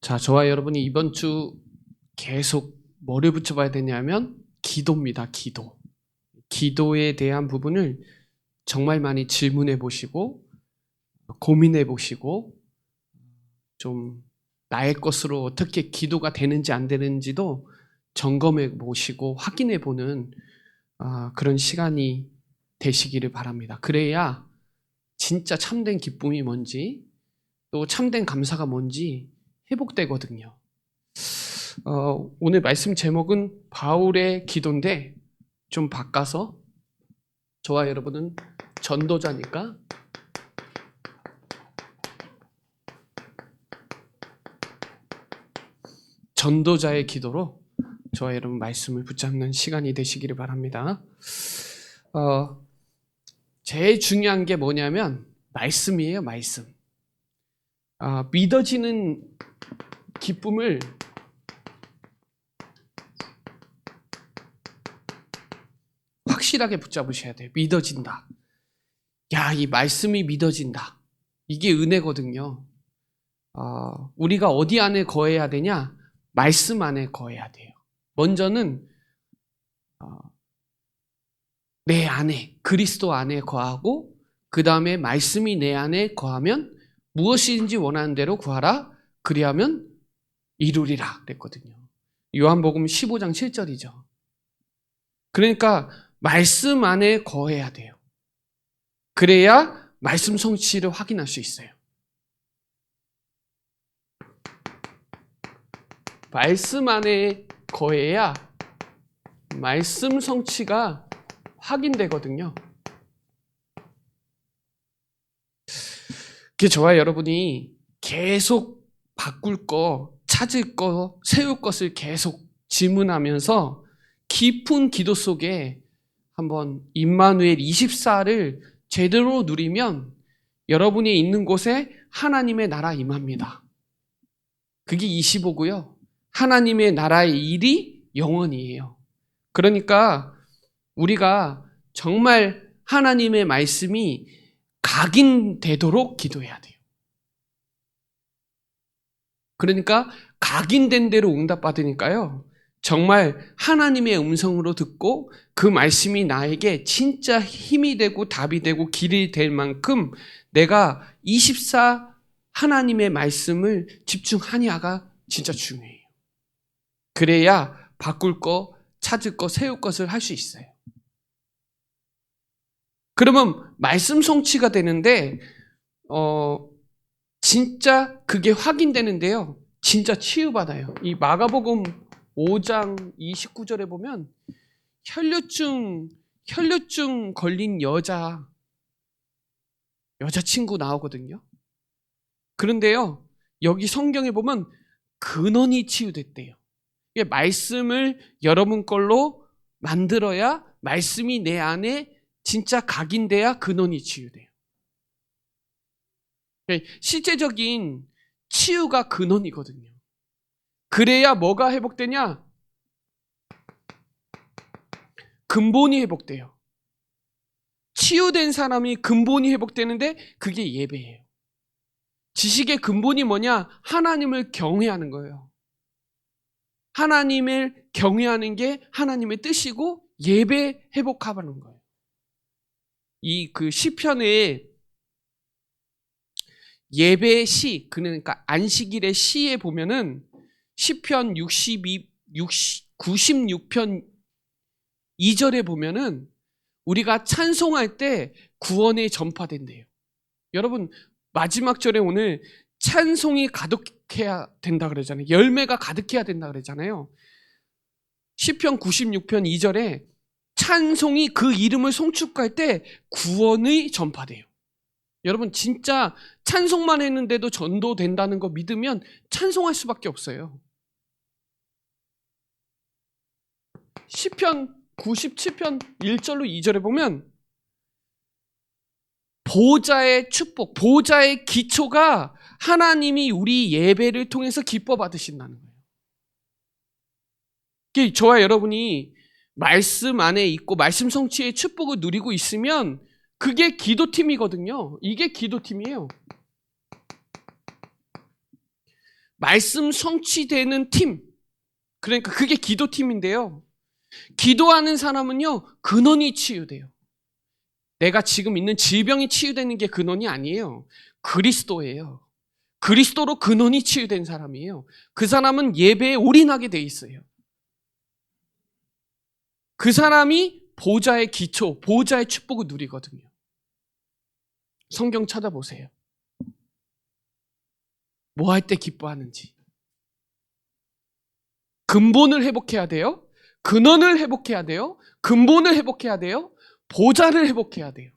자, 저와 여러분이 이번 주 계속 뭐를 붙여봐야 되냐면 기도입니다. 기도. 기도에 대한 부분을 정말 많이 질문해 보시고 고민해 보시고 좀 나의 것으로 어떻게 기도가 되는지 안 되는지도 점검해 보시고 확인해 보는 그런 시간이 되시기를 바랍니다. 그래야 진짜 참된 기쁨이 뭔지 또 참된 감사가 뭔지 회복되거든요. 오늘 말씀 제목은 바울의 기도인데 좀 바꿔서 저와 여러분은 전도자니까 전도자의 기도로 저와 여러분 말씀을 붙잡는 시간이 되시기를 바랍니다. 제일 중요한 게 뭐냐면 말씀이에요. 말씀. 믿어지는 기쁨을 확실하게 붙잡으셔야 돼요. 믿어진다. 야, 이 말씀이 믿어진다. 이게 은혜거든요. 우리가 어디 안에 거해야 되냐? 말씀 안에 거해야 돼요. 먼저는 내 안에, 그리스도 안에 거하고 그 다음에 말씀이 내 안에 거하면 무엇이든지 원하는 대로 구하라. 그리하면 이루리라 그랬거든요. 요한복음 15장 7절이죠. 그러니까 말씀 안에 거해야 돼요. 그래야 말씀 성취를 확인할 수 있어요. 말씀 안에 거해야 말씀 성취가 확인되거든요. 그게 저와 여러분이 계속 바꿀 거, 찾을 거, 세울 것을 계속 질문하면서 깊은 기도 속에 한번 임마누엘 24를 제대로 누리면 여러분이 있는 곳에 하나님의 나라 임합니다. 그게 25고요. 하나님의 나라의 일이 영원이에요. 그러니까 우리가 정말 하나님의 말씀이 각인되도록 기도해야 돼요. 그러니까 각인된 대로 응답받으니까요. 정말 하나님의 음성으로 듣고 그 말씀이 나에게 진짜 힘이 되고 답이 되고 길이 될 만큼 내가 24 하나님의 말씀을 집중하냐가 진짜 중요해요. 그래야 바꿀 거, 찾을 거, 세울 것을 할 수 있어요. 그러면 말씀 성취가 되는데 진짜 그게 확인되는데요. 진짜 치유받아요. 이 마가복음 5장 29절에 보면 혈류증 걸린 여자친구 나오거든요. 그런데요, 여기 성경에 보면 근원이 치유됐대요. 이게 말씀을 여러분 걸로 만들어야 말씀이 내 안에 진짜 각인돼야 근원이 치유돼요. 실제적인 치유가 근원이거든요. 그래야 뭐가 회복되냐? 근본이 회복돼요. 치유된 사람이 근본이 회복되는데 그게 예배예요. 지식의 근본이 뭐냐? 하나님을 경외하는 거예요. 하나님을 경외하는 게 하나님의 뜻이고 예배 회복하는 거예요. 이 그 시편의 예배 시, 그러니까 안식일의 시에 보면은 시편 96편 2절에 보면은 우리가 찬송할 때 구원이 전파된대요. 여러분 마지막 절에 오늘 찬송이 가득해야 된다 그러잖아요. 열매가 가득해야 된다 그러잖아요. 시편 96편 2절에 찬송이 그 이름을 송축할 때 구원이 전파돼요. 여러분 진짜 찬송만 했는데도 전도된다는 거 믿으면 찬송할 수밖에 없어요. 시편 97편 1절로 2절에 보면 보좌의 축복, 보좌의 기초가 하나님이 우리 예배를 통해서 기뻐 받으신다는 거예요. 저와 여러분이 말씀 안에 있고 말씀 성취의 축복을 누리고 있으면 그게 기도팀이거든요. 이게 기도팀이에요. 말씀 성취되는 팀, 그러니까 그게 기도팀인데요. 기도하는 사람은요, 근원이 치유돼요. 내가 지금 있는 질병이 치유되는 게 근원이 아니에요. 그리스도예요. 그리스도로 근원이 치유된 사람이에요. 그 사람은 예배에 올인하게 돼 있어요. 그 사람이 보좌의 기초, 보좌의 축복을 누리거든요. 성경 찾아보세요. 뭐 할 때 기뻐하는지. 근본을 회복해야 돼요. 근원을 회복해야 돼요. 근본을 회복해야 돼요. 보좌를 회복해야 돼요.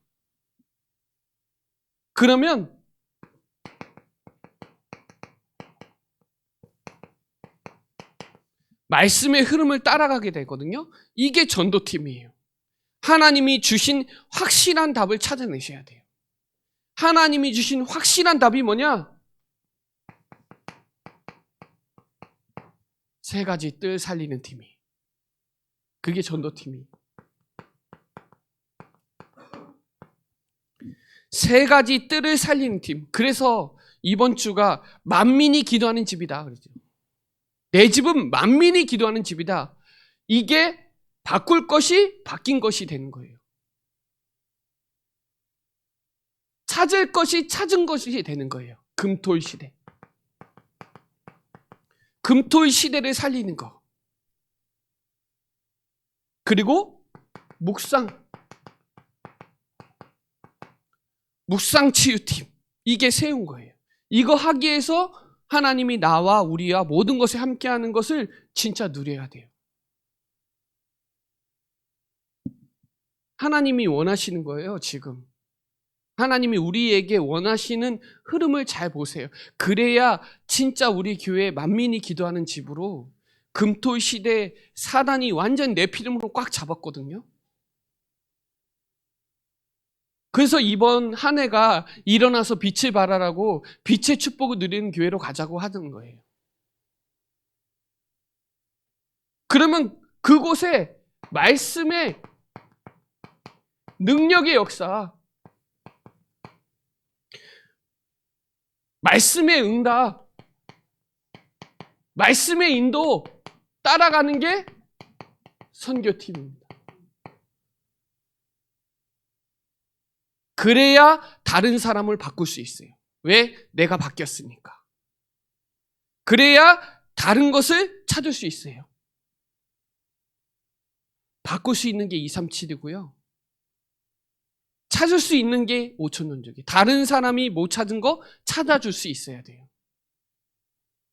그러면 말씀의 흐름을 따라가게 되거든요. 이게 전도팀이에요. 하나님이 주신 확실한 답을 찾아내셔야 돼요. 하나님이 주신 확실한 답이 뭐냐? 세 가지 뜰 살리는 팀이. 그게 전도팀이. 세 가지 뜰을 살리는 팀. 그래서 이번 주가 만민이 기도하는 집이다. 그러죠. 내 집은 만민이 기도하는 집이다. 이게 바꿀 것이 바뀐 것이 되는 거예요. 찾을 것이 찾은 것이 되는 거예요. 금토일 시대. 금토일 시대를 살리는 거. 그리고 묵상 치유팀. 이게 세운 거예요. 이거 하기 위해서 하나님이 나와 우리와 모든 것에 함께하는 것을 진짜 누려야 돼요. 하나님이 원하시는 거예요, 지금. 하나님이 우리에게 원하시는 흐름을 잘 보세요. 그래야 진짜 우리 교회 만민이 기도하는 집으로 금토 시대 사단이 완전 네피림으로 꽉 잡았거든요. 그래서 이번 한 해가 일어나서 빛을 발하라고 빛의 축복을 누리는 교회로 가자고 하는 거예요. 그러면 그곳에 말씀의 능력의 역사, 말씀의 응답, 말씀의 인도 따라가는 게 선교팀입니다. 그래야 다른 사람을 바꿀 수 있어요. 왜? 내가 바뀌었으니까. 그래야 다른 것을 찾을 수 있어요. 바꿀 수 있는 게 237이고요. 찾을 수 있는 게 5,000원적이. 다른 사람이 못 찾은 거 찾아줄 수 있어야 돼요.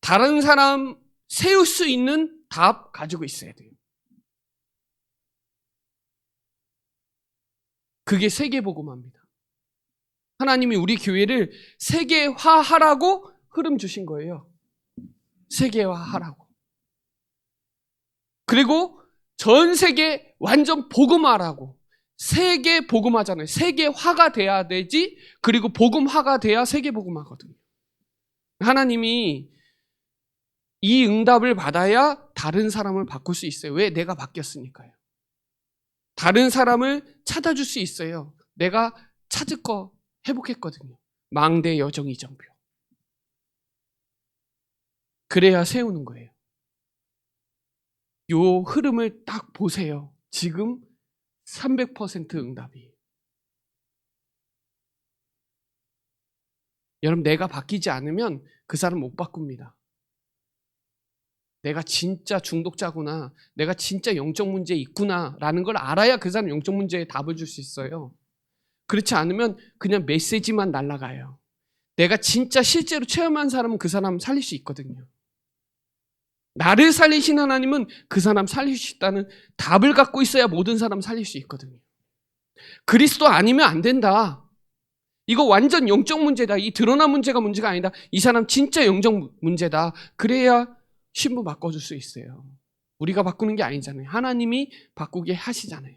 다른 사람 세울 수 있는 답 가지고 있어야 돼요. 그게 세계복음화입니다. 하나님이 우리 교회를 세계화하라고 흐름 주신 거예요. 세계화하라고. 그리고 전 세계 완전 복음화라고. 세계 복음화잖아요. 세계화가 돼야 되지. 그리고 복음화가 돼야 세계 복음화거든요. 하나님이 이 응답을 받아야 다른 사람을 바꿀 수 있어요. 왜? 내가 바뀌었으니까요. 다른 사람을 찾아줄 수 있어요. 내가 찾을 거 회복했거든요. 망대 여정 이정표. 그래야 세우는 거예요. 요 흐름을 딱 보세요. 지금 300% 응답이에요. 여러분, 내가 바뀌지 않으면 그 사람 못 바꿉니다. 내가 진짜 중독자구나, 내가 진짜 영적 문제에 있구나 라는 걸 알아야 그 사람 영적 문제에 답을 줄 수 있어요. 그렇지 않으면 그냥 메시지만 날아가요. 내가 진짜 실제로 체험한 사람은 그 사람 살릴 수 있거든요. 나를 살리신 하나님은 그 사람 살릴 수 있다는 답을 갖고 있어야 모든 사람 살릴 수 있거든요. 그리스도 아니면 안 된다. 이거 완전 영적 문제다. 이 드러난 문제가 문제가 아니다. 이 사람 진짜 영적 문제다. 그래야 신부 바꿔줄 수 있어요. 우리가 바꾸는 게 아니잖아요. 하나님이 바꾸게 하시잖아요.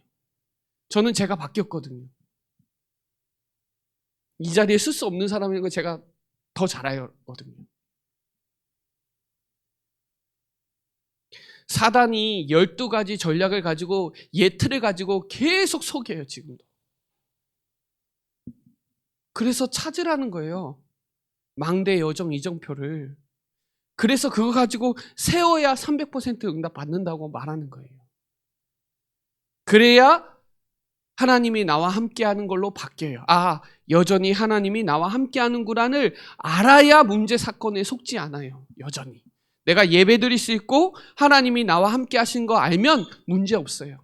저는 제가 바뀌었거든요. 이 자리에 쓸 수 없는 사람인 거 제가 더 잘 알거든요. 사단이 12가지 전략을 가지고 예틀을 가지고 계속 속여요, 지금도. 그래서 찾으라는 거예요. 망대 여정 이정표를. 그래서 그거 가지고 세워야 300% 응답 받는다고 말하는 거예요. 그래야 하나님이 나와 함께하는 걸로 바뀌어요. 아, 여전히 하나님이 나와 함께하는구나를 알아야 문제 사건에 속지 않아요. 여전히. 내가 예배드릴 수 있고 하나님이 나와 함께 하신 거 알면 문제 없어요.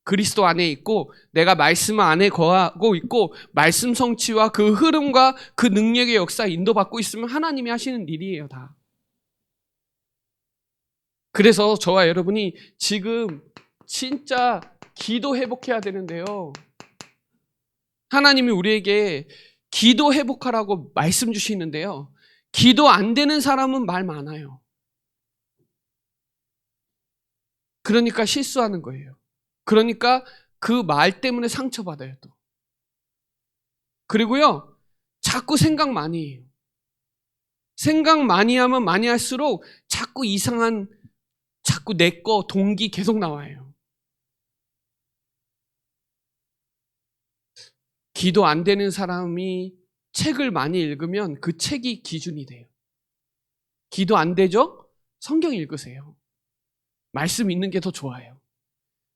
그리스도 안에 있고 내가 말씀 안에 거하고 있고 말씀 성취와 그 흐름과 그 능력의 역사 인도받고 있으면 하나님이 하시는 일이에요, 다. 그래서 저와 여러분이 지금 진짜 기도 회복해야 되는데요. 하나님이 우리에게 기도 회복하라고 말씀 주시는데요. 기도 안 되는 사람은 말 많아요. 그러니까 실수하는 거예요. 그러니까 그 말 때문에 상처받아요, 또. 그리고요, 자꾸 생각 많이 해요. 생각 많이 하면 많이 할수록 자꾸 이상한, 자꾸 내 거, 동기 계속 나와요. 기도 안 되는 사람이 책을 많이 읽으면 그 책이 기준이 돼요. 기도 안 되죠? 성경 읽으세요. 말씀 있는 게 더 좋아요.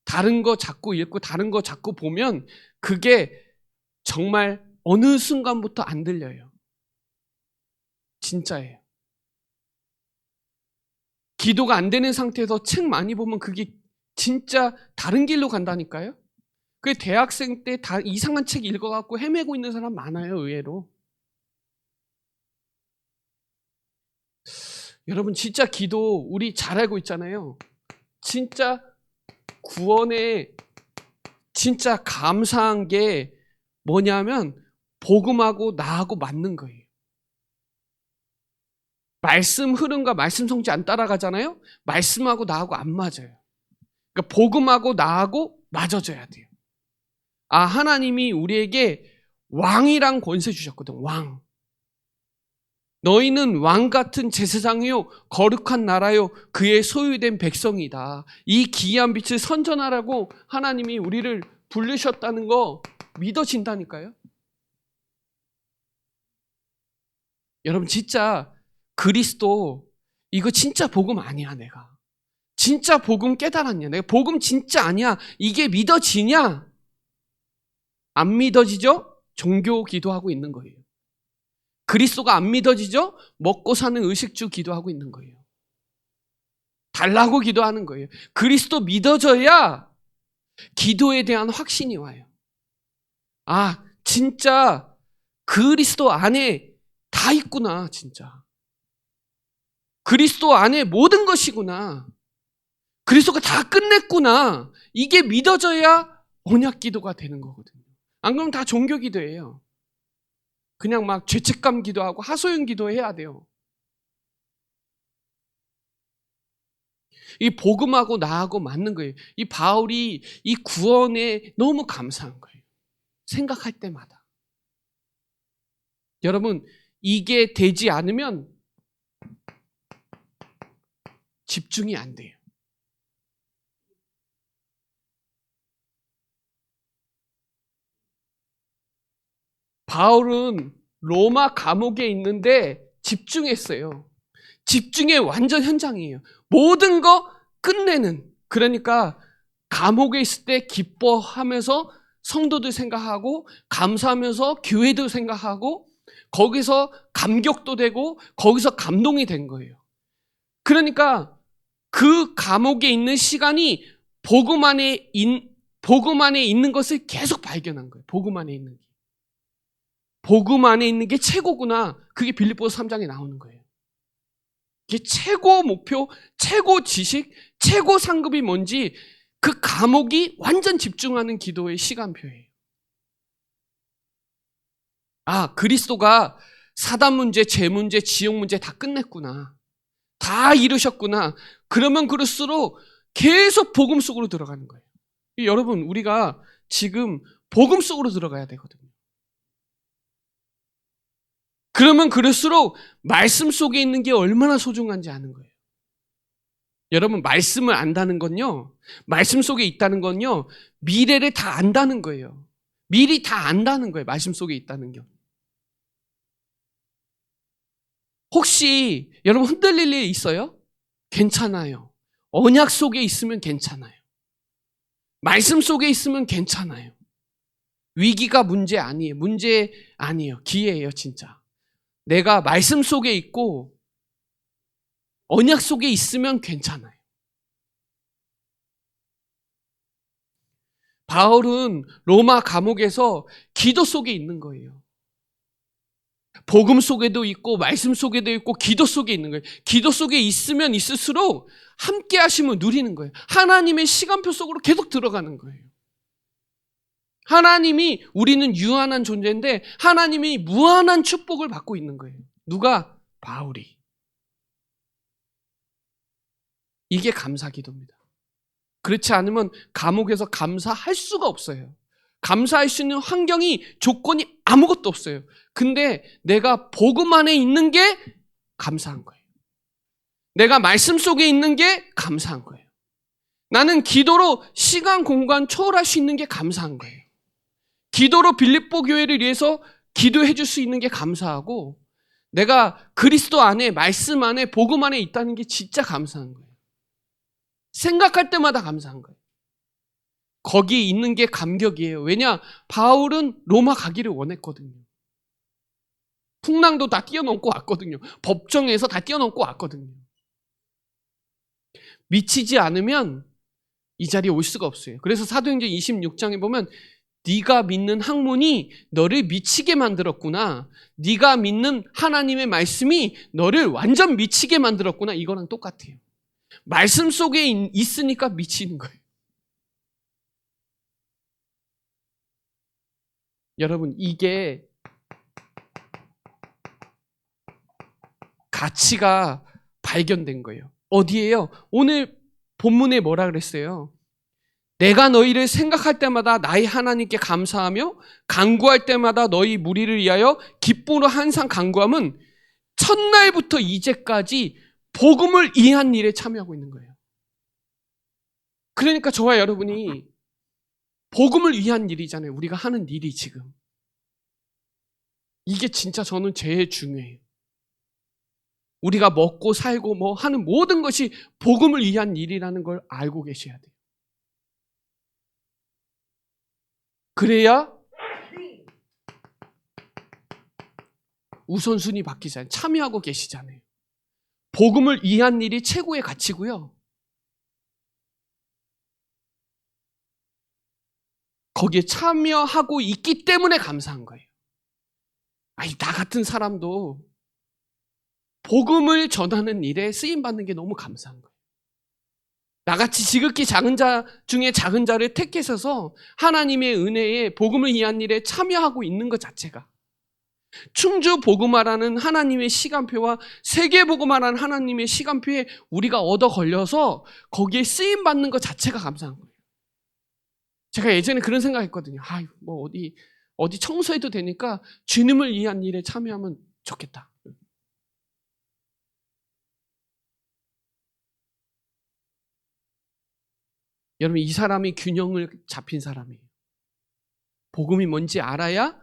다른 거 자꾸 읽고 다른 거 자꾸 보면 그게 정말 어느 순간부터 안 들려요. 진짜예요. 기도가 안 되는 상태에서 책 많이 보면 그게 진짜 다른 길로 간다니까요. 그 대학생 때 다 이상한 책 읽어갖고 헤매고 있는 사람 많아요, 의외로. 여러분 진짜 기도 우리 잘 알고 있잖아요. 진짜 구원에 진짜 감사한 게 뭐냐면 복음하고 나하고 맞는 거예요. 말씀 흐름과 말씀 성취 안 따라가잖아요. 말씀하고 나하고 안 맞아요. 그러니까 복음하고 나하고 맞아져야 돼요. 아, 하나님이 우리에게 왕이란 권세 주셨거든. 왕. 너희는 왕 같은 제사장이요 거룩한 나라요 그의 소유된 백성이다. 이 기이한 빛을 선전하라고 하나님이 우리를 부르셨다는 거 믿어진다니까요. 여러분 진짜 그리스도 이거 진짜 복음 아니야. 내가 진짜 복음 깨달았냐? 내가 복음 진짜 아니야. 이게 믿어지냐? 안 믿어지죠? 종교 기도하고 있는 거예요. 그리스도가 안 믿어지죠? 먹고 사는 의식주 기도하고 있는 거예요. 달라고 기도하는 거예요. 그리스도 믿어져야 기도에 대한 확신이 와요. 아, 진짜 그리스도 안에 다 있구나, 진짜. 그리스도 안에 모든 것이구나. 그리스도가 다 끝냈구나. 이게 믿어져야 언약 기도가 되는 거거든요. 안 그러면 다 종교 기도예요. 그냥 막 죄책감 기도하고 하소연 기도해야 돼요. 이 복음하고 나하고 맞는 거예요. 이 바울이 이 구원에 너무 감사한 거예요. 생각할 때마다. 여러분, 이게 되지 않으면 집중이 안 돼요. 바울은 로마 감옥에 있는데 집중했어요. 집중의 완전 현장이에요. 모든 거 끝내는. 그러니까 감옥에 있을 때 기뻐하면서 성도들 생각하고 감사하면서 교회도 생각하고 거기서 감격도 되고 거기서 감동이 된 거예요. 그러니까 그 감옥에 있는 시간이 복음 안에 있는 것을 계속 발견한 거예요. 복음 안에 있는 게. 복음 안에 있는 게 최고구나. 그게 빌립보서 3장에 나오는 거예요. 이게 최고 목표, 최고 지식, 최고 상급이 뭔지 그 감옥이 완전 집중하는 기도의 시간표예요. 아, 그리스도가 사단 문제, 죄 문제, 지옥 문제 다 끝냈구나. 다 이루셨구나. 그러면 그럴수록 계속 복음 속으로 들어가는 거예요. 여러분, 우리가 지금 복음 속으로 들어가야 되거든요. 그러면 그럴수록 말씀 속에 있는 게 얼마나 소중한지 아는 거예요. 여러분, 말씀을 안다는 건요, 말씀 속에 있다는 건요, 미래를 다 안다는 거예요. 미리 다 안다는 거예요. 말씀 속에 있다는 게. 혹시 여러분 흔들릴 일 있어요? 괜찮아요. 언약 속에 있으면 괜찮아요. 말씀 속에 있으면 괜찮아요. 위기가 문제 아니에요. 문제 아니에요. 기회예요, 진짜. 내가 말씀 속에 있고 언약 속에 있으면 괜찮아요. 바울은 로마 감옥에서 기도 속에 있는 거예요. 복음 속에도 있고 말씀 속에도 있고 기도 속에 있는 거예요. 기도 속에 있으면 있을수록 함께 하심을 누리는 거예요. 하나님의 시간표 속으로 계속 들어가는 거예요. 하나님이, 우리는 유한한 존재인데 하나님이 무한한 축복을 받고 있는 거예요. 누가? 바울이. 이게 감사 기도입니다. 그렇지 않으면 감옥에서 감사할 수가 없어요. 감사할 수 있는 환경이, 조건이 아무것도 없어요. 근데 내가 복음 안에 있는 게 감사한 거예요. 내가 말씀 속에 있는 게 감사한 거예요. 나는 기도로 시간, 공간 초월할 수 있는 게 감사한 거예요. 기도로 빌립보 교회를 위해서 기도해 줄 수 있는 게 감사하고, 내가 그리스도 안에, 말씀 안에, 복음 안에 있다는 게 진짜 감사한 거예요. 생각할 때마다 감사한 거예요. 거기 있는 게 감격이에요. 왜냐? 바울은 로마 가기를 원했거든요. 풍랑도 다 뛰어넘고 왔거든요. 법정에서 다 뛰어넘고 왔거든요. 미치지 않으면 이 자리에 올 수가 없어요. 그래서 사도행전 26장에 보면 네가 믿는 학문이 너를 미치게 만들었구나. 네가 믿는 하나님의 말씀이 너를 완전 미치게 만들었구나. 이거랑 똑같아요. 말씀 속에 있으니까 미치는 거예요. 여러분, 이게 가치가 발견된 거예요. 어디에요? 오늘 본문에 뭐라 그랬어요? 내가 너희를 생각할 때마다 나의 하나님께 감사하며 간구할 때마다 너희 무리를 위하여 기쁨으로 항상 간구함은 첫날부터 이제까지 복음을 이해한 일에 참여하고 있는 거예요. 그러니까 저와 여러분이 복음을 위한 일이잖아요. 우리가 하는 일이 지금. 이게 진짜 저는 제일 중요해요. 우리가 먹고 살고 뭐 하는 모든 것이 복음을 위한 일이라는 걸 알고 계셔야 돼요. 그래야 우선순위 바뀌잖아요. 참여하고 계시잖아요. 복음을 위한 일이 최고의 가치고요. 거기에 참여하고 있기 때문에 감사한 거예요. 아니, 나 같은 사람도 복음을 전하는 일에 쓰임받는 게 너무 감사한 거예요. 나같이 지극히 작은 자 중에 작은 자를 택하셔서 하나님의 은혜에 복음을 위한 일에 참여하고 있는 것 자체가, 충주 복음화라는 하나님의 시간표와 세계 복음화라는 하나님의 시간표에 우리가 얻어 걸려서 거기에 쓰임받는 것 자체가 감사한 거예요. 제가 예전에 그런 생각했거든요. 뭐 어디 청소해도 되니까 주님을 위한 일에 참여하면 좋겠다. 여러분, 이 사람이 균형을 잡힌 사람이에요. 복음이 뭔지 알아야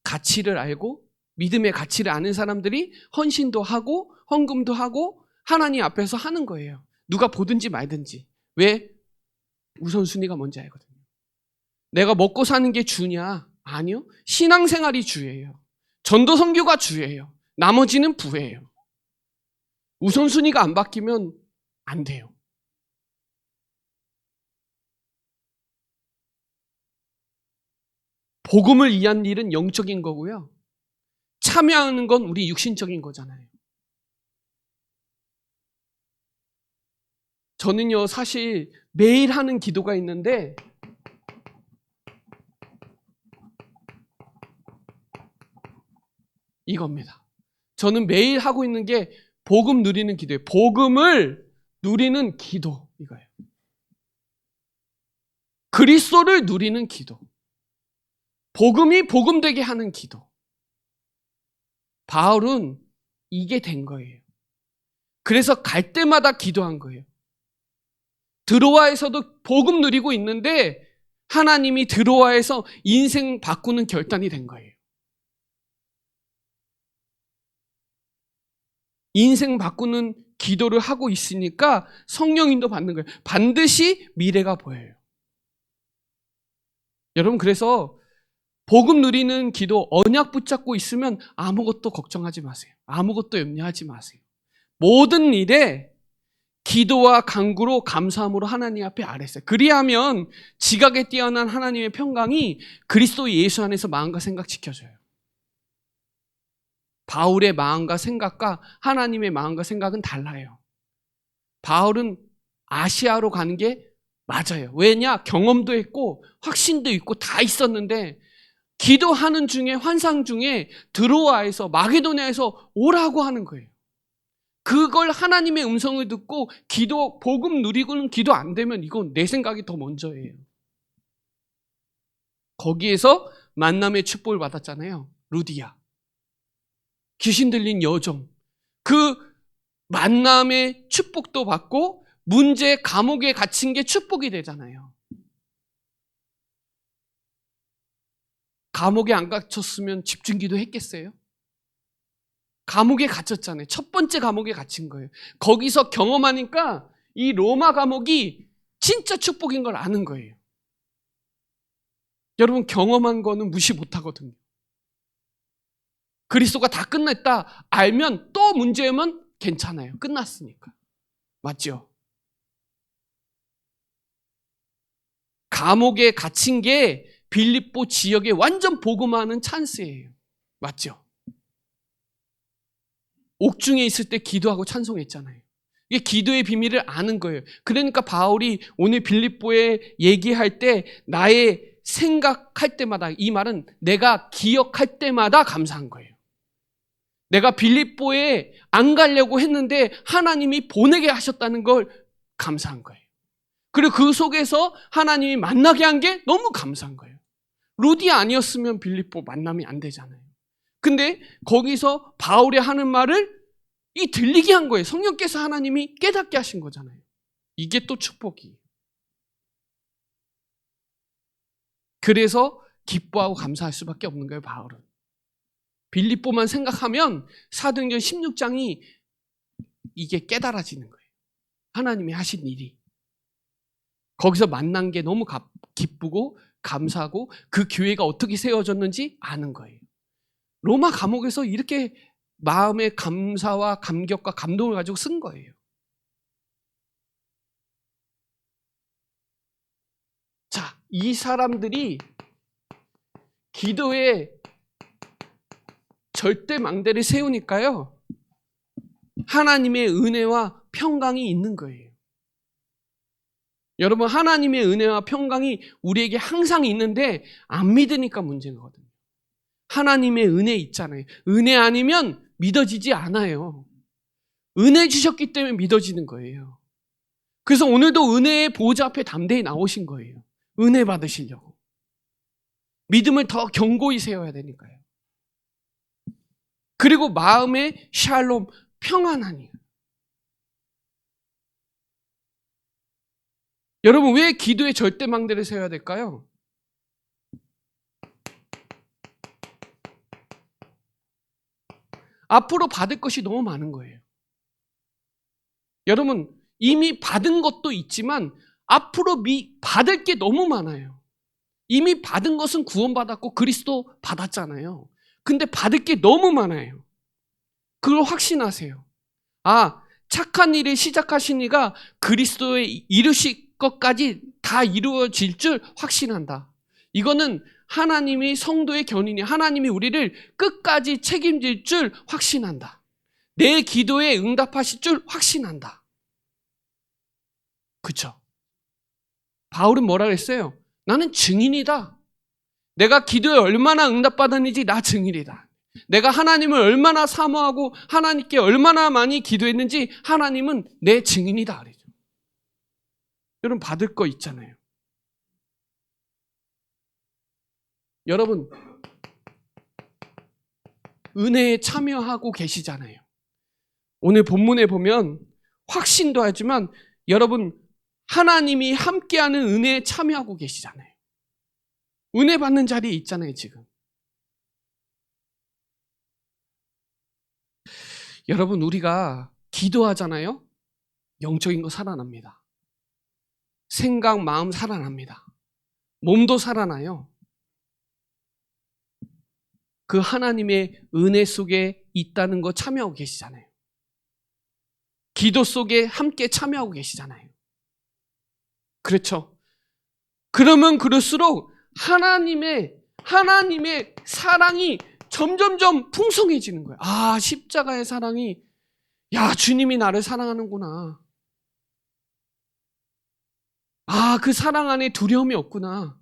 가치를 알고, 믿음의 가치를 아는 사람들이 헌신도 하고 헌금도 하고 하나님 앞에서 하는 거예요. 누가 보든지 말든지. 왜? 우선순위가 뭔지 알거든요. 내가 먹고 사는 게 주냐? 아니요. 신앙생활이 주예요. 전도 선교가 주예요. 나머지는 부예요. 우선순위가 안 바뀌면 안 돼요. 복음을 위한 일은 영적인 거고요. 참여하는 건 우리 육신적인 거잖아요. 저는요, 사실 매일 하는 기도가 있는데, 이겁니다. 저는 매일 하고 있는 게 복음 누리는 기도예요. 복음을 누리는 기도, 이거예요. 그리스도를 누리는 기도. 복음이 복음되게 하는 기도. 바울은 이게 된 거예요. 그래서 갈 때마다 기도한 거예요. 드로아에서도 복음 누리고 있는데 하나님이 드로아에서 인생 바꾸는 결단이 된 거예요. 인생 바꾸는 기도를 하고 있으니까 성령인도 받는 거예요. 반드시 미래가 보여요. 여러분, 그래서 복음 누리는 기도, 언약 붙잡고 있으면 아무것도 걱정하지 마세요. 아무것도 염려하지 마세요. 모든 일에 기도와 간구로 감사함으로 하나님 앞에 아뢰세요. 그리하면 지각에 뛰어난 하나님의 평강이 그리스도 예수 안에서 마음과 생각 지켜져요. 바울의 마음과 생각과 하나님의 마음과 생각은 달라요. 바울은 아시아로 가는 게 맞아요. 왜냐? 경험도 했고 확신도 있고 다 있었는데 기도하는 중에, 환상 중에 드로아에서, 마게도냐에서 오라고 하는 거예요. 그걸 하나님의 음성을 듣고 기도, 복음 누리고는 기도 안 되면 이건 내 생각이 더 먼저예요. 거기에서 만남의 축복을 받았잖아요. 루디아. 귀신 들린 여종. 그 만남의 축복도 받고 문제, 감옥에 갇힌 게 축복이 되잖아요. 감옥에 안 갇혔으면 집중기도 했겠어요? 감옥에 갇혔잖아요. 첫 번째 감옥에 갇힌 거예요. 거기서 경험하니까 이 로마 감옥이 진짜 축복인 걸 아는 거예요. 여러분, 경험한 거는 무시 못하거든요. 그리스도가 다 끝냈다 알면 또 문제면 괜찮아요. 끝났으니까. 맞죠? 감옥에 갇힌 게 빌립보 지역에 완전 복음하는 찬스예요. 맞죠? 옥중에 있을 때 기도하고 찬송했잖아요. 이게 기도의 비밀을 아는 거예요. 그러니까 바울이 오늘 빌립보에 얘기할 때 나의 생각할 때마다, 이 말은 내가 기억할 때마다 감사한 거예요. 내가 빌립보에 안 가려고 했는데 하나님이 보내게 하셨다는 걸 감사한 거예요. 그리고 그 속에서 하나님이 만나게 한 게 너무 감사한 거예요. 루디 아니었으면 빌립보 만남이 안 되잖아요. 근데 거기서 바울이 하는 말을 이 들리게 한 거예요. 성령께서 하나님이 깨닫게 하신 거잖아요. 이게 또 축복이에요. 그래서 기뻐하고 감사할 수밖에 없는 거예요, 바울은. 빌립보만 생각하면 사도행전 16장이 이게 깨달아지는 거예요. 하나님이 하신 일이. 거기서 만난 게 너무 기쁘고 감사하고 그 교회가 어떻게 세워졌는지 아는 거예요. 로마 감옥에서 이렇게 마음의 감사와 감격과 감동을 가지고 쓴 거예요. 자, 이 사람들이 기도에 절대 망대를 세우니까요, 하나님의 은혜와 평강이 있는 거예요. 여러분, 하나님의 은혜와 평강이 우리에게 항상 있는데 안 믿으니까 문제인 거거든요. 하나님의 은혜 있잖아요. 은혜 아니면 믿어지지 않아요. 은혜 주셨기 때문에 믿어지는 거예요. 그래서 오늘도 은혜의 보좌 앞에 담대히 나오신 거예요. 은혜 받으시려고. 믿음을 더 견고히 세워야 되니까요. 그리고 마음의 샬롬, 평안하니. 여러분, 왜 기도에 절대 망대를 세워야 될까요? 앞으로 받을 것이 너무 많은 거예요. 여러분, 이미 받은 것도 있지만 앞으로 받을 게 너무 많아요. 이미 받은 것은 구원받았고 그리스도 받았잖아요. 근데 받을 게 너무 많아요. 그걸 확신하세요. 아, 착한 일을 시작하신 이가 그리스도에 이르실 것까지 다 이루어질 줄 확신한다. 이거는 하나님이 성도의 견인이, 하나님이 우리를 끝까지 책임질 줄 확신한다. 내 기도에 응답하실 줄 확신한다. 그렇죠? 바울은 뭐라 그랬어요? 나는 증인이다. 내가 기도에 얼마나 응답받았는지 나 증인이다. 내가 하나님을 얼마나 사모하고 하나님께 얼마나 많이 기도했는지 하나님은 내 증인이다. 그러죠. 여러분, 받을 거 있잖아요. 여러분, 은혜에 참여하고 계시잖아요. 오늘 본문에 보면 확신도 하지만 여러분, 하나님이 함께하는 은혜에 참여하고 계시잖아요. 은혜 받는 자리에 있잖아요, 지금. 여러분, 우리가 기도하잖아요. 영적인 거 살아납니다. 생각, 마음 살아납니다. 몸도 살아나요. 그 하나님의 은혜 속에 있다는 거 참여하고 계시잖아요. 기도 속에 함께 참여하고 계시잖아요. 그렇죠? 그러면 그럴수록 하나님의 사랑이 점점점 풍성해지는 거예요. 아, 십자가의 사랑이, 야, 주님이 나를 사랑하는구나. 아, 그 사랑 안에 두려움이 없구나.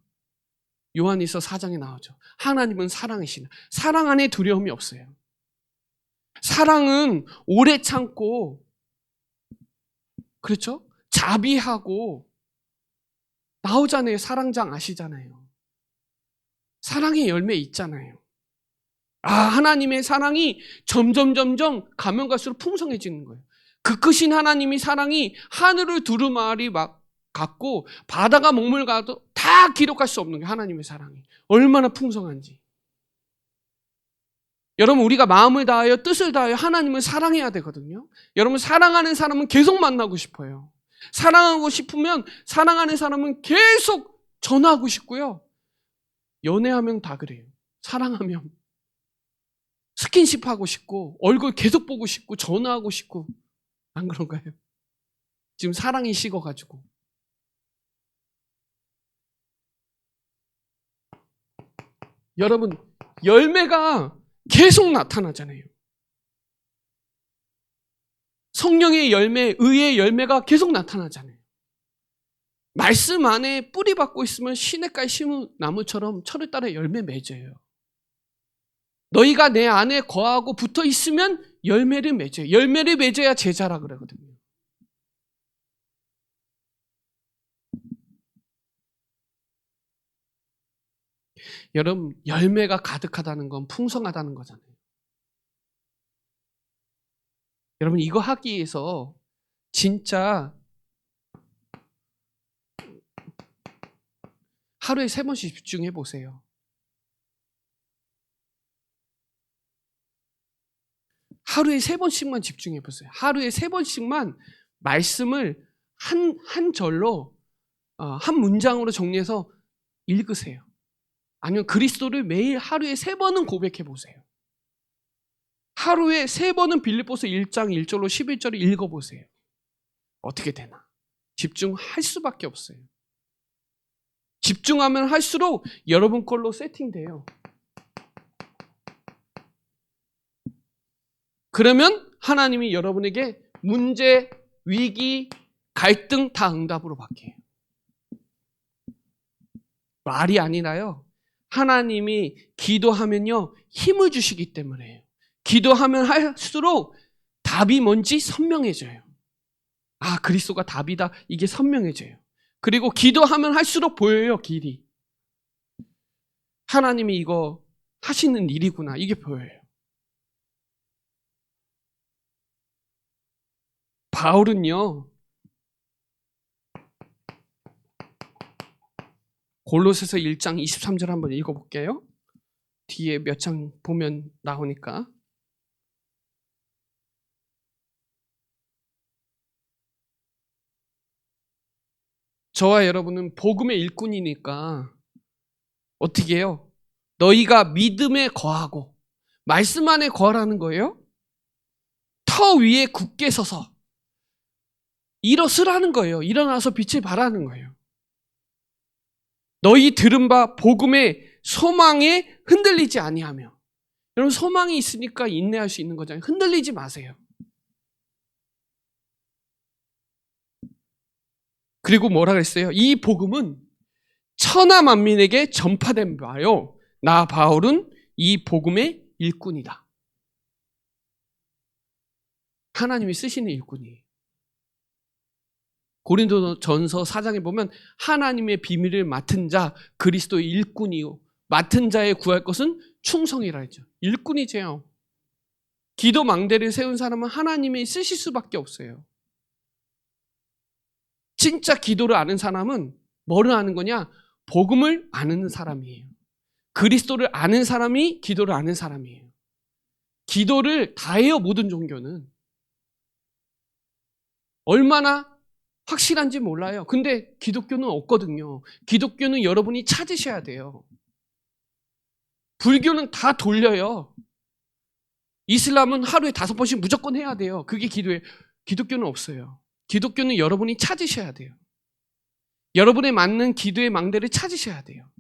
요한일서 4장에 나오죠. 하나님은 사랑이시나. 사랑 안에 두려움이 없어요. 사랑은 오래 참고, 그렇죠? 자비하고 나오잖아요. 사랑장 아시잖아요. 사랑의 열매 있잖아요. 아, 하나님의 사랑이 점점 가면 갈수록 풍성해지는 거예요. 그 크신 하나님이 사랑이 하늘을 두루마리 막 갖고 바다가 목물 가도 다 기록할 수 없는 게 하나님의 사랑이 얼마나 풍성한지. 여러분, 우리가 마음을 다하여 뜻을 다하여 하나님을 사랑해야 되거든요. 여러분, 사랑하는 사람은 계속 만나고 싶어요. 사랑하고 싶으면 사랑하는 사람은 계속 전화하고 싶고요. 연애하면 다 그래요. 사랑하면 스킨십 하고 싶고 얼굴 계속 보고 싶고 전화하고 싶고. 안 그런가요? 지금 사랑이 식어가지고. 여러분, 열매가 계속 나타나잖아요. 성령의 열매, 의의 열매가 계속 나타나잖아요. 말씀 안에 뿌리 박고 있으면 시냇가에 심은 나무처럼 철을 따라 열매 맺어요. 너희가 내 안에 거하고 붙어 있으면 열매를 맺어요. 열매를 맺어야 제자라 그러거든요. 여러분, 열매가 가득하다는 건 풍성하다는 거잖아요. 여러분, 이거 하기 위해서 진짜 하루에 3번씩 집중해 보세요. 하루에 3번씩만 집중해 보세요. 하루에 3번씩만 말씀을 한 절로, 한 문장으로 정리해서 읽으세요. 아니면 그리스도를 매일 하루에 3번은 고백해 보세요. 하루에 3번은 빌립보서 1장 1절로 11절을 읽어보세요. 어떻게 되나? 집중할 수밖에 없어요. 집중하면 할수록 여러분 걸로 세팅돼요. 그러면 하나님이 여러분에게 문제, 위기, 갈등 다 응답으로 바뀌어요. 말이 아니라요. 하나님이 기도하면요, 힘을 주시기 때문에요. 기도하면 할수록 답이 뭔지 선명해져요. 아, 그리스도가 답이다. 이게 선명해져요. 그리고 기도하면 할수록 보여요, 길이. 하나님이 이거 하시는 일이구나. 이게 보여요. 바울은요, 골로새서 1장 23절 한번 읽어볼게요. 뒤에 몇 장 보면 나오니까. 저와 여러분은 복음의 일꾼이니까 어떻게 해요? 너희가 믿음에 거하고 말씀 안에 거하라는 거예요. 터 위에 굳게 서서 일어서라는 거예요. 일어나서 빛을 발하는 거예요. 너희 들은 바 복음의 소망에 흔들리지 아니하며. 여러분, 소망이 있으니까 인내할 수 있는 거잖아요. 흔들리지 마세요. 그리고 뭐라 그랬어요? 이 복음은 천하 만민에게 전파된 바요. 나 바울은 이 복음의 일꾼이다. 하나님이 쓰시는 일꾼이에요. 고린도전서 4장에 보면 하나님의 비밀을 맡은 자, 그리스도의 일꾼이요. 맡은 자에 구할 것은 충성이라 했죠. 일꾼이세요. 기도 망대를 세운 사람은 하나님이 쓰실 수밖에 없어요. 진짜 기도를 아는 사람은 뭐를 아는 거냐? 복음을 아는 사람이에요. 그리스도를 아는 사람이 기도를 아는 사람이에요. 기도를 다 해요, 모든 종교는. 얼마나 확실한지 몰라요. 근데 기독교는 없거든요. 기독교는 여러분이 찾으셔야 돼요. 불교는 다 돌려요. 이슬람은 하루에 5번씩 무조건 해야 돼요. 그게 기도예요. 기독교는 없어요. 기독교는 여러분이 찾으셔야 돼요. 여러분에 맞는 기도의 망대를 찾으셔야 돼요.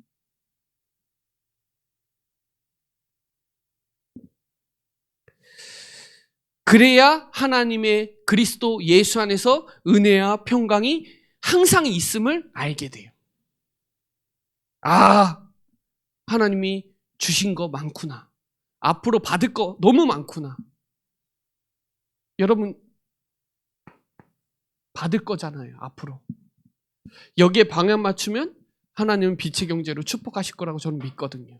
그래야 하나님의 그리스도 예수 안에서 은혜와 평강이 항상 있음을 알게 돼요. 아, 하나님이 주신 거 많구나. 앞으로 받을 거 너무 많구나. 여러분, 받을 거잖아요, 앞으로. 여기에 방향 맞추면 하나님은 빛의 경제로 축복하실 거라고 저는 믿거든요.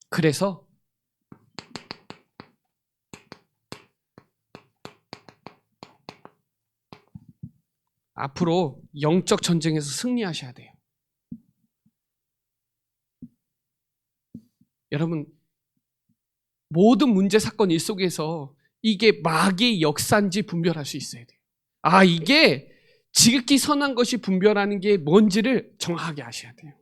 그래서 앞으로 영적 전쟁에서 승리하셔야 돼요. 여러분, 모든 문제 사건 일 속에서 이게 마귀의 역사인지 분별할 수 있어야 돼요. 아, 이게 지극히 선한 것이 분별하는 게 뭔지를 정확하게 아셔야 돼요.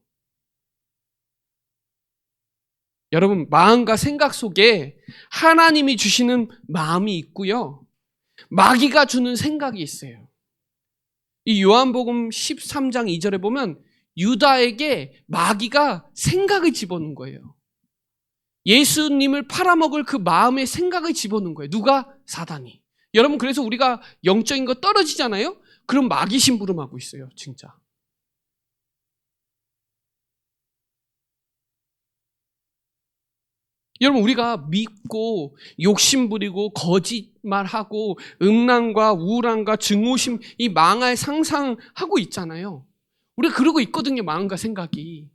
여러분, 마음과 생각 속에 하나님이 주시는 마음이 있고요, 마귀가 주는 생각이 있어요. 이 요한복음 13장 2절에 보면 유다에게 마귀가 생각을 집어넣은 거예요. 예수님을 팔아먹을 그 마음의 생각을 집어넣은 거예요. 누가? 사단이. 여러분, 그래서 우리가 영적인 거 떨어지잖아요? 그럼 마귀 심부름하고 있어요, 진짜. 여러분, 우리가 믿고 욕심부리고 거짓말하고 음란과 우울함과 증오심, 이 망할 상상하고 있잖아요. 우리가 그러고 있거든요, 마음과 생각이.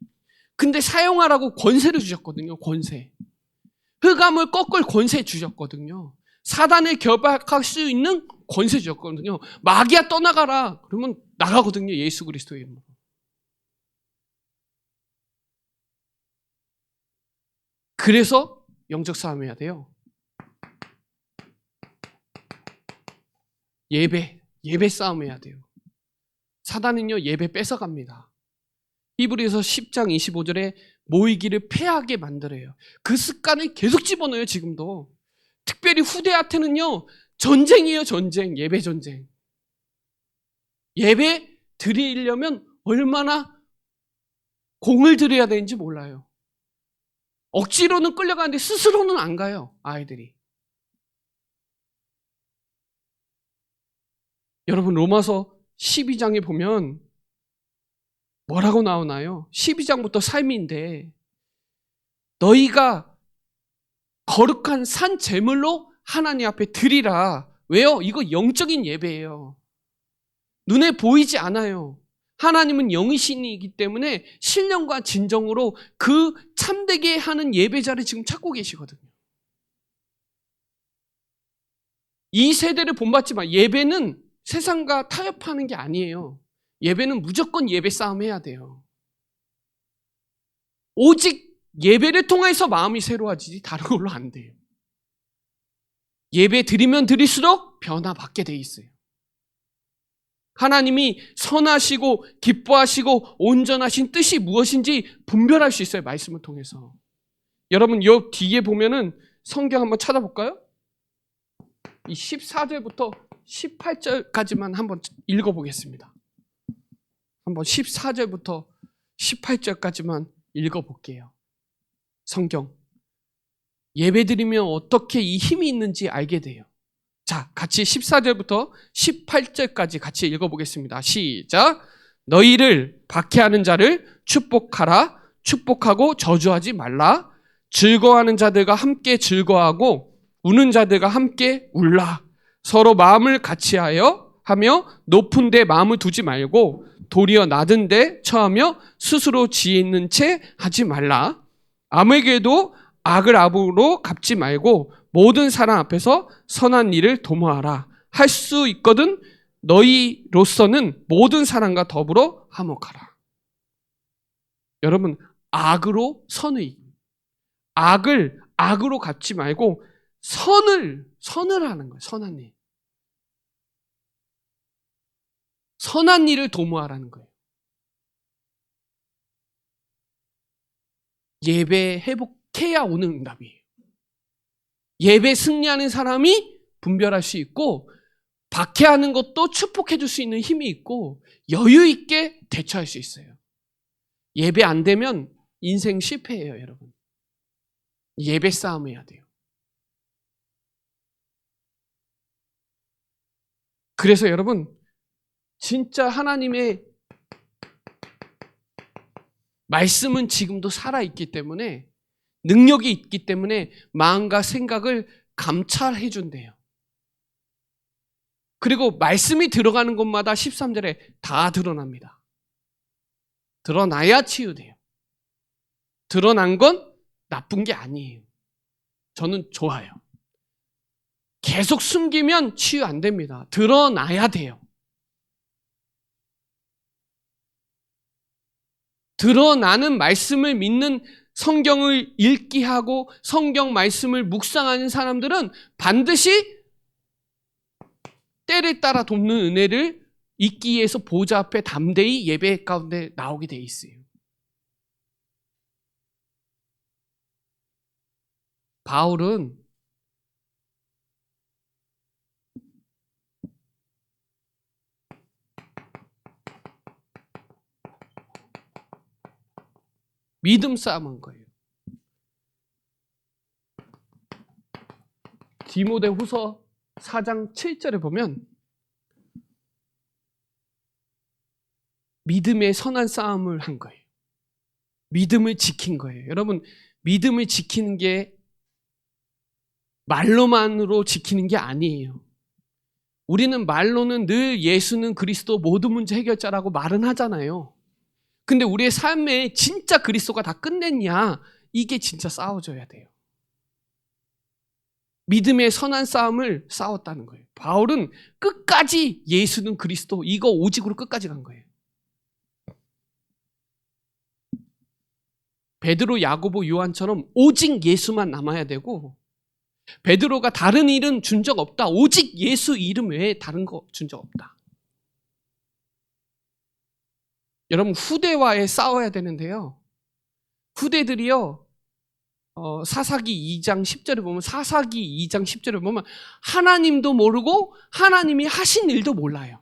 근데 사용하라고 권세를 주셨거든요, 권세. 흑암을 꺾을 권세 주셨거든요. 사단을 결박할 수 있는 권세 주셨거든요. 마귀야 떠나가라. 그러면 나가거든요, 예수 그리스도의 이름으로. 그래서 영적 싸움해야 돼요. 예배 싸움해야 돼요. 사단은요, 예배 뺏어갑니다. 히브리서 10장 25절에 모이기를 패하게 만들어요. 그 습관을 계속 집어넣어요, 지금도. 특별히 후대한테는요, 전쟁이에요, 전쟁. 예배 전쟁. 예배 드리려면 얼마나 공을 들여야 되는지 몰라요. 억지로는 끌려가는데 스스로는 안 가요, 아이들이. 여러분, 로마서 12장에 보면 뭐라고 나오나요? 12장부터 삶인데 너희가 거룩한 산 제물로 하나님 앞에 드리라. 왜요? 이거 영적인 예배예요. 눈에 보이지 않아요. 하나님은 영이신이기 때문에 신령과 진정으로 그 참되게 하는 예배자를 지금 찾고 계시거든요. 이 세대를 본받지만 예배는 세상과 타협하는 게 아니에요. 예배는 무조건 예배 싸움 해야 돼요. 오직 예배를 통해서 마음이 새로워지지 다른 걸로 안 돼요. 예배 드리면 드릴수록 변화받게 돼 있어요. 하나님이 선하시고 기뻐하시고 온전하신 뜻이 무엇인지 분별할 수 있어요, 말씀을 통해서. 여러분, 요 뒤에 보면은 성경 한번 찾아볼까요? 이 14절부터 18절까지만 한번 읽어보겠습니다. 한번 14절부터 18절까지만 읽어볼게요. 성경. 예배드리면 어떻게 이 힘이 있는지 알게 돼요. 자, 같이 14절부터 18절까지 같이 읽어보겠습니다. 시작. 너희를 박해하는 자를 축복하라. 축복하고 저주하지 말라. 즐거워하는 자들과 함께 즐거워하고 우는 자들과 함께 울라. 서로 마음을 같이하여 하며 높은 데 마음을 두지 말고 도리어 낮은 데 처하며 스스로 지혜 있는 채 하지 말라. 아무에게도 악을 악으로 갚지 말고 모든 사람 앞에서 선한 일을 도모하라. 할 수 있거든 너희로서는 모든 사람과 더불어 화목하라. 여러분, 악으로 선의. 악을 악으로 갚지 말고 선을 하는 거예요. 선한 일. 선한 일을 도모하라는 거예요. 예배 회복해야 오는 응답이에요. 예배 승리하는 사람이 분별할 수 있고 박해하는 것도 축복해 줄 수 있는 힘이 있고 여유 있게 대처할 수 있어요. 예배 안 되면 인생 실패해요, 여러분. 예배 싸움 해야 돼요. 그래서 여러분, 진짜 하나님의 말씀은 지금도 살아있기 때문에, 능력이 있기 때문에 마음과 생각을 감찰해 준대요. 그리고 말씀이 들어가는 곳마다 13절에 다 드러납니다. 드러나야 치유돼요. 드러난 건 나쁜 게 아니에요. 저는 좋아요. 계속 숨기면 치유 안 됩니다. 드러나야 돼요. 드러나는 말씀을 믿는, 성경을 읽기 하고 성경 말씀을 묵상하는 사람들은 반드시 때를 따라 돕는 은혜를 잊기 위해서 보좌 앞에 담대히 예배 가운데 나오게 돼 있어요. 바울은 믿음 싸움한 거예요. 디모데후서 4장 7절에 보면 믿음의 선한 싸움을 한 거예요. 믿음을 지킨 거예요. 여러분, 믿음을 지키는 게 말로만으로 지키는 게 아니에요. 우리는 말로는 늘 예수는 그리스도 모든 문제 해결자라고 말은 하잖아요. 근데 우리의 삶에 진짜 그리스도가 다 끝냈냐? 이게 진짜 싸워줘야 돼요. 믿음의 선한 싸움을 싸웠다는 거예요. 바울은 끝까지 예수는 그리스도, 이거 오직으로 끝까지 간 거예요. 베드로, 야고보, 요한처럼 오직 예수만 남아야 되고, 베드로가 다른 이름 준 적 없다. 오직 예수 이름 외에 다른 거 준 적 없다. 여러분, 후대와의 싸워야 되는데요. 후대들이요, 사사기 2장 10절에 보면, 사사기 2장 10절에 보면 하나님도 모르고 하나님이 하신 일도 몰라요.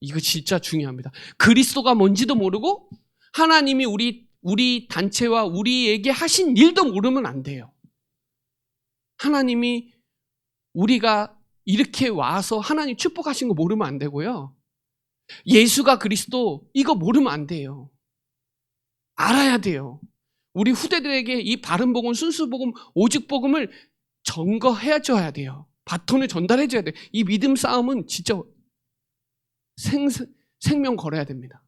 이거 진짜 중요합니다. 그리스도가 뭔지도 모르고 하나님이 우리 단체와 우리에게 하신 일도 모르면 안 돼요. 하나님이 우리가 이렇게 와서 하나님 축복하신 거 모르면 안 되고요. 예수가 그리스도, 이거 모르면 안 돼요. 알아야 돼요. 우리 후대들에게 이 바른 복음, 순수 복음, 오직 복음을 전거해 줘야 돼요. 바톤을 전달해 줘야 돼요. 이 믿음 싸움은 진짜 생명 걸어야 됩니다.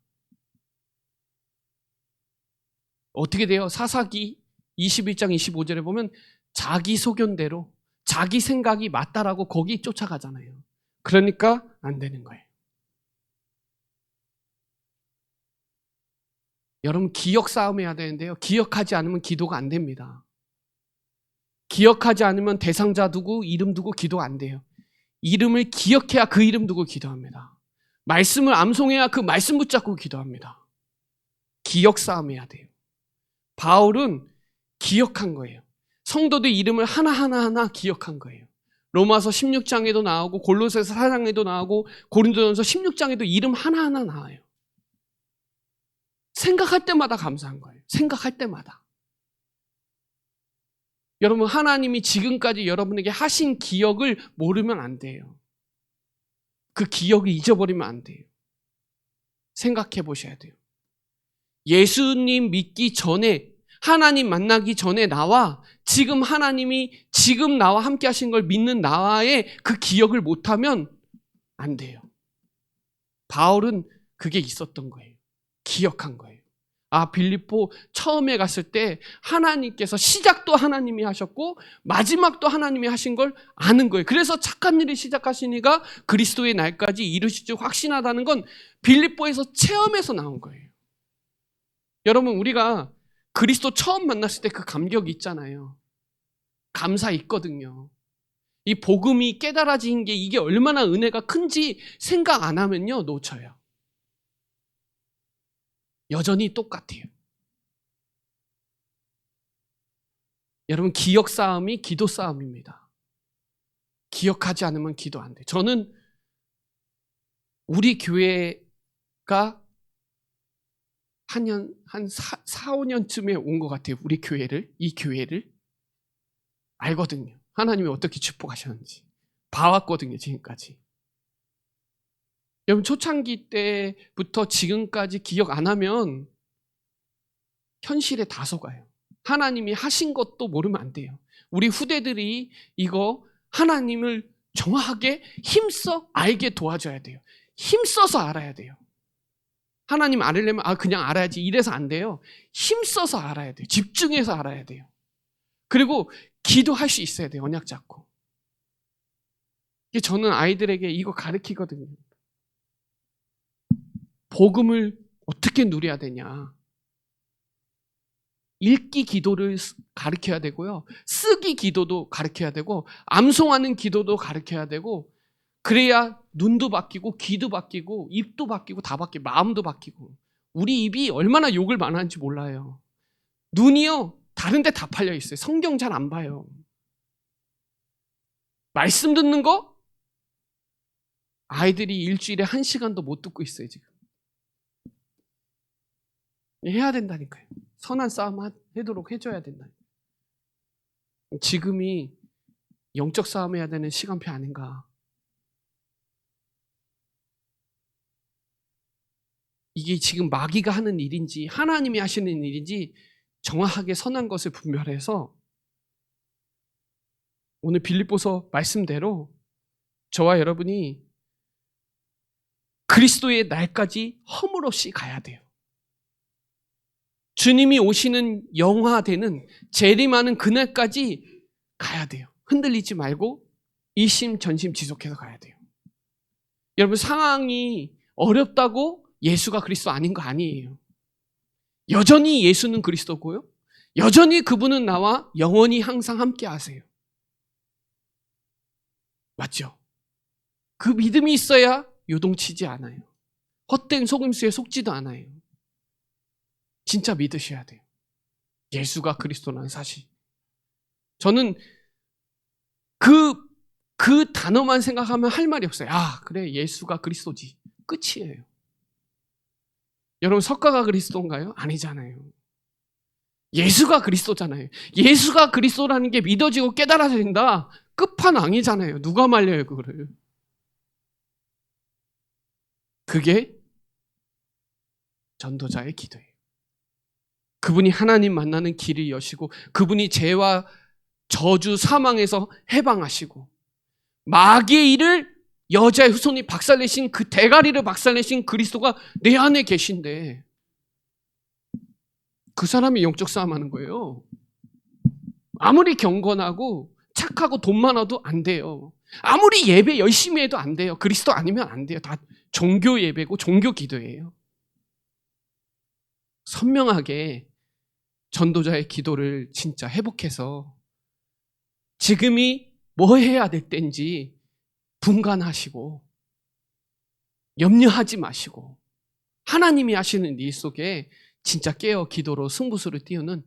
어떻게 돼요? 사사기 21장 25절에 보면 자기 소견대로 자기 생각이 맞다라고 거기 쫓아가잖아요. 그러니까 안 되는 거예요. 여러분, 기억 싸움 해야 되는데요. 기억하지 않으면 기도가 안 됩니다. 기억하지 않으면 대상자 두고 이름 두고 기도 안 돼요. 이름을 기억해야 그 이름 두고 기도합니다. 말씀을 암송해야 그 말씀 붙잡고 기도합니다. 기억 싸움 해야 돼요. 바울은 기억한 거예요. 성도들 이름을 하나하나 기억한 거예요. 로마서 16장에도 나오고 골로새서 4장에도 나오고 고린도전서 16장에도 이름 하나하나 나와요. 생각할 때마다 감사한 거예요. 생각할 때마다. 여러분, 하나님이 지금까지 여러분에게 하신 기억을 모르면 안 돼요. 그 기억을 잊어버리면 안 돼요. 생각해 보셔야 돼요. 예수님 믿기 전에, 하나님 만나기 전에 나와 지금 하나님이 지금 나와 함께 하신 걸 믿는 나와의 그 기억을 못하면 안 돼요. 바울은 그게 있었던 거예요. 기억한 거예요. 아, 빌립보 처음에 갔을 때 하나님께서 시작도 하나님이 하셨고 마지막도 하나님이 하신 걸 아는 거예요. 그래서 착한 일을 시작하시니까 그리스도의 날까지 이루실 줄 확신하다는 건 빌립보에서 체험에서 나온 거예요. 여러분, 우리가 그리스도 처음 만났을 때 그 감격이 있잖아요. 감사 있거든요. 이 복음이 깨달아진 게 이게 얼마나 은혜가 큰지 생각 안 하면요, 놓쳐요. 여전히 똑같아요. 여러분, 기억 싸움이 기도 싸움입니다. 기억하지 않으면 기도 안 돼요. 저는 우리 교회가 한 4, 5년쯤에 온 것 같아요. 우리 교회를, 이 교회를 알거든요. 하나님이 어떻게 축복하셨는지 봐왔거든요, 지금까지. 여러분, 초창기 때부터 지금까지 기억 안 하면 현실에 다 속아요. 하나님이 하신 것도 모르면 안 돼요. 우리 후대들이 이거 하나님을 정확하게 힘써 알게 도와줘야 돼요. 힘써서 알아야 돼요. 하나님 알으려면 그냥 알아야지 이래서 안 돼요. 힘써서 알아야 돼요. 집중해서 알아야 돼요. 그리고 기도할 수 있어야 돼요. 언약 잡고. 저는 아이들에게 이거 가르치거든요. 복음을 어떻게 누려야 되냐. 읽기 기도를 가르쳐야 되고요. 쓰기 기도도 가르쳐야 되고 암송하는 기도도 가르쳐야 되고 그래야 눈도 바뀌고 귀도 바뀌고 입도 바뀌고 다 바뀌고 마음도 바뀌고 우리 입이 얼마나 욕을 많이 하는지 몰라요. 눈이요. 다른 데 다 팔려 있어요. 성경 잘 안 봐요. 말씀 듣는 거? 아이들이 일주일에 1시간도 못 듣고 있어요, 지금. 해야 된다니까요. 선한 싸움 하도록 해줘야 된다니까요. 지금이 영적 싸움 해야 되는 시간표 아닌가. 이게 지금 마귀가 하는 일인지 하나님이 하시는 일인지 정확하게 선한 것을 분별해서 오늘 빌립보서 말씀대로 저와 여러분이 그리스도의 날까지 허물없이 가야 돼요. 주님이 오시는 영화되는 재림하는 그날까지 가야 돼요. 흔들리지 말고 일심전심 지속해서 가야 돼요. 여러분, 상황이 어렵다고 예수가 그리스도 아닌 거 아니에요. 여전히 예수는 그리스도고요. 여전히 그분은 나와 영원히 항상 함께 하세요. 맞죠? 그 믿음이 있어야 요동치지 않아요. 헛된 속임수에 속지도 않아요. 진짜 믿으셔야 돼요. 예수가 그리스도라는 사실. 저는 그 단어만 생각하면 할 말이 없어요. 그래, 예수가 그리스도지. 끝이에요. 여러분, 석가가 그리스도인가요? 아니잖아요. 예수가 그리스도잖아요. 예수가 그리스도라는 게 믿어지고 깨달아진다. 끝판왕이잖아요. 누가 말려요, 그거를. 그게 전도자의 기도예요. 그분이 하나님 만나는 길을 여시고 그분이 죄와 저주 사망에서 해방하시고 마귀의 일을 여자의 후손이 박살내신 그 대가리를 박살내신 그리스도가 내 안에 계신데 그 사람이 영적 싸움하는 거예요. 아무리 경건하고 착하고 돈 많아도 안 돼요. 아무리 예배 열심히 해도 안 돼요. 그리스도 아니면 안 돼요. 다 종교 예배고 종교 기도예요. 선명하게 전도자의 기도를 진짜 회복해서 지금이 뭐 해야 될 때인지 분간하시고 염려하지 마시고 하나님이 하시는 일 속에 진짜 깨어 기도로 승부수를 띄우는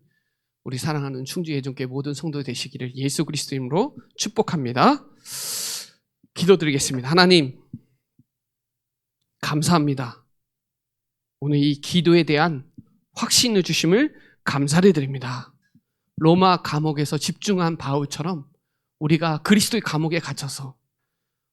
우리 사랑하는 충주예전교회 모든 성도 되시기를 예수 그리스도 이름으로 축복합니다. 기도드리겠습니다. 하나님, 감사합니다. 오늘 이 기도에 대한 확신을 주심을 감사를 드립니다. 로마 감옥에서 집중한 바울처럼 우리가 그리스도의 감옥에 갇혀서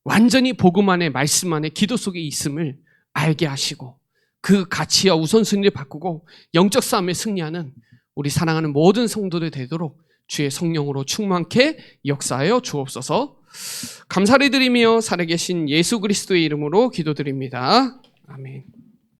완전히 복음 안에 말씀 안에 기도 속에 있음을 알게 하시고 그 가치와 우선순위를 바꾸고 영적 싸움에 승리하는 우리 사랑하는 모든 성도들 되도록 주의 성령으로 충만케 역사하여 주옵소서. 감사를 드리며 살아계신 예수 그리스도의 이름으로 기도드립니다. 아멘.